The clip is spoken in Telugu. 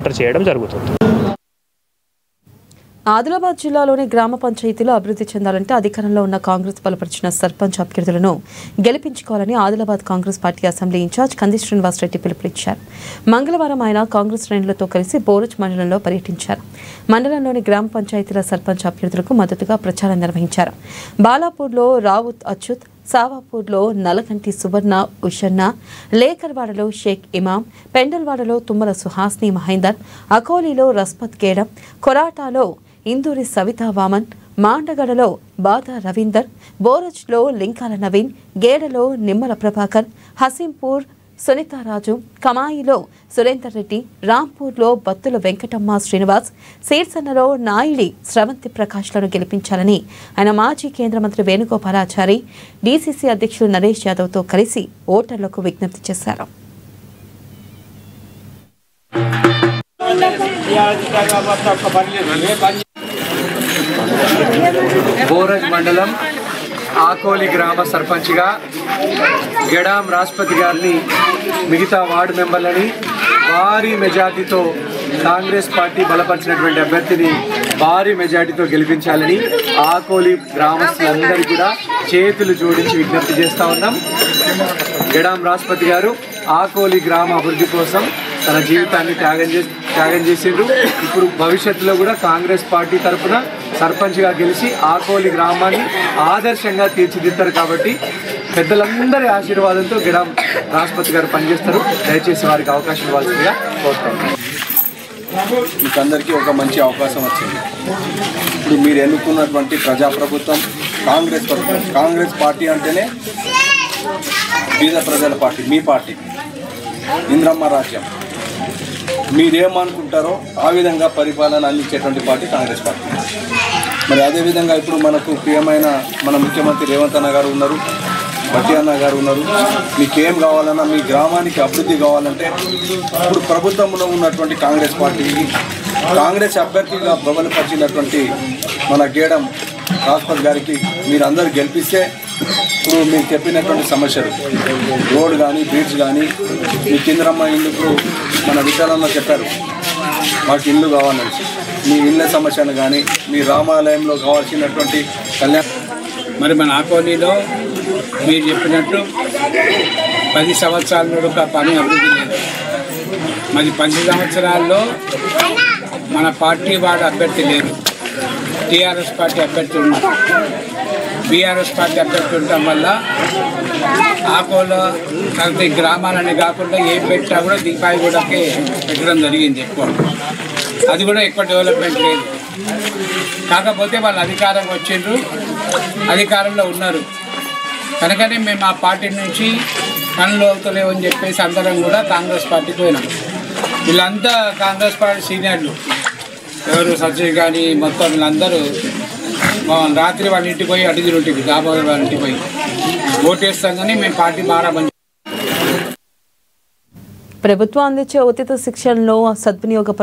మానిటర్ చేయడం జరుగుతుంది. ఆదిలాబాద్ జిల్లాలోని గ్రామ పంచాయతీలు అభివృద్ధి చెందాలంటే అధికారంలో ఉన్న కాంగ్రెస్ బలపరిచిన సర్పంచ్ అభ్యర్థులను గెలిపించుకోవాలని Adilabad Congress party assembly in charge Kandi Srinivas Reddy పిలుపునిచ్చారు. మంగళవారం ఆయన కాంగ్రెస్ శ్రేణులతో కలిసి బోరజ్ మండలంలో పర్యటించారు. మండలంలోని గ్రామ పంచాయతీల సర్పంచ్ అభ్యర్థులకు మద్దతుగా ప్రచారం నిర్వహించారు. బాలాపూర్లో రావుత్ అచ్యుత్, సావాపూర్లో నలగంటి సువర్ణ ఉషన్న, లేకర్వాడలో షేక్ ఇమాం, పెండల్వాడలో తుమ్మల సుహాస్ని మహేందర్, అకోలీలో రస్పత్ గేడం, కొరాటాలో ఇందూరి సవితా వామన్, మాండగడలో బాదా రవీందర్, బోరజ్లో లింకాల నవీన్, గేడలో నిమ్మల ప్రభాకర్, హసీంపూర్ సునీతారాజు, కమాయిలో సురేందర్ రెడ్డి, రాంపూర్లో బత్తుల వెంకటమ్మ శ్రీనివాస్, సీర్సన్నలో నాయిడి స్రవంతి ప్రకాష్లను గెలిపించాలని ఆయన మాజీ కేంద్ర మంత్రి వేణుగోపాలాచారి, డీసీసీ అధ్యక్షులు నరేష్ యాదవ్తో కలిసి ఓటర్లకు విజ్ఞప్తి చేశారు. బోరజ్ మండలం ఆకోలి గ్రామ సర్పంచ్గా గెడాం రాష్ట్రపతి గారిని మిగతా వార్డు మెంబర్లని భారీ మెజార్టీతో కాంగ్రెస్ పార్టీ బలపరిచినటువంటి అభ్యర్థిని భారీ మెజార్టీతో గెలిపించాలని ఆకోలి గ్రామస్తులందరూ కూడా చేతులు జోడించి విజ్ఞప్తి చేస్తూ ఉన్నాం. గెడాం రాష్ట్రపతి గారు ఆకోలి గ్రామ అభివృద్ధి కోసం తన జీవితాన్ని త్యాగం చేసిండ్రు. ఇప్పుడు భవిష్యత్తులో కూడా కాంగ్రెస్ పార్టీ తరఫున సర్పంచ్గా గెలిచి ఆకోలి గ్రామాన్ని ఆదర్శంగా తీర్చిదిద్దారు. కాబట్టి పెద్దలందరి ఆశీర్వాదంతో గెడాం రాష్ట్రపతి గారు పనిచేస్తారు. దయచేసి వారికి అవకాశం ఇవ్వాల్సిందిగా కోరుతాను. మీకందరికీ ఒక మంచి అవకాశం వచ్చింది. ఇప్పుడు మీరు ఎన్నుకున్నటువంటి ప్రజాప్రభుత్వం కాంగ్రెస్ పార్టీ అంటేనే బీద ప్రజల పార్టీ, మీ పార్టీ, ఇంద్రమ్మ రాజ్యం. మీరేమనుకుంటారో ఆ విధంగా పరిపాలన అందించేటువంటి పార్టీ కాంగ్రెస్ పార్టీ. మరి అదేవిధంగా ఇప్పుడు మనకు ప్రియమైన మన ముఖ్యమంత్రి రేవంత్ అన్న గారు ఉన్నారు, బట్టి అన్న గారు ఉన్నారు. మీకేం కావాలన్నా, మీ గ్రామానికి అభివృద్ధి కావాలంటే ఇప్పుడు ప్రభుత్వంలో ఉన్నటువంటి కాంగ్రెస్ పార్టీకి కాంగ్రెస్ అభ్యర్థిగా బలపరిచినటువంటి మన గేడం రాష్ట్రపతి గారికి మీరందరూ గెలిపిస్తే ఇప్పుడు మీరు చెప్పినటువంటి సమస్యలు, రోడ్ కానీ, బ్రిడ్జ్ కానీ, మీ కిందరమ్మ ఇల్లు, ఇప్పుడు మన విశాలన్న చెప్పారు మాకు ఇల్లు కావాలని. మీ ఇళ్ళ సమస్యను కానీ, మీ రామాలయంలో కావాల్సినటువంటి కళ్యాణం. మరి మన ఆకోలీలో మీరు చెప్పినట్టు 10 సంవత్సరాల నుండి ఒక పని అభివృద్ధి లేదు. మరి 10 సంవత్సరాల్లో మన పార్టీ వాడు అభ్యర్థి లేరు. టీఆర్ఎస్ పార్టీ అభ్యర్థి ఉన్నారు. బీఆర్ఎస్ పార్టీ అభ్యర్థి ఉండటం వల్ల ఆకోలో తర్వాత గ్రామాలని కాకుండా ఏం పెట్టా కూడా దీపాయిగూడకే పెట్టడం జరిగింది ఎక్కువ. అది కూడా ఎక్కువ డెవలప్మెంట్ లేదు. కాకపోతే వాళ్ళు అధికారం వచ్చిండ్రు, అధికారంలో ఉన్నారు కనుకనే మేము ఆ పార్టీ నుంచి పనులు అవుతలేవని చెప్పేసి అందరం కూడా కాంగ్రెస్ పార్టీకి పోయినాం. వీళ్ళంతా కాంగ్రెస్ పార్టీ సీనియర్లు, ఎవరు సచివ్ కానీ మొత్తం వీళ్ళందరూ రాత్రి వాళ్ళ ఇంటికి పోయి అడిగి ఉంటుంది, దాబాద్ వాళ్ళ ఇంటికి పోయి ఓటేస్తాం. కానీ మేము పార్టీ బాగా ప్రభుత్వం అందించే ఉచిత శిక్షణలో సద్వినియోగ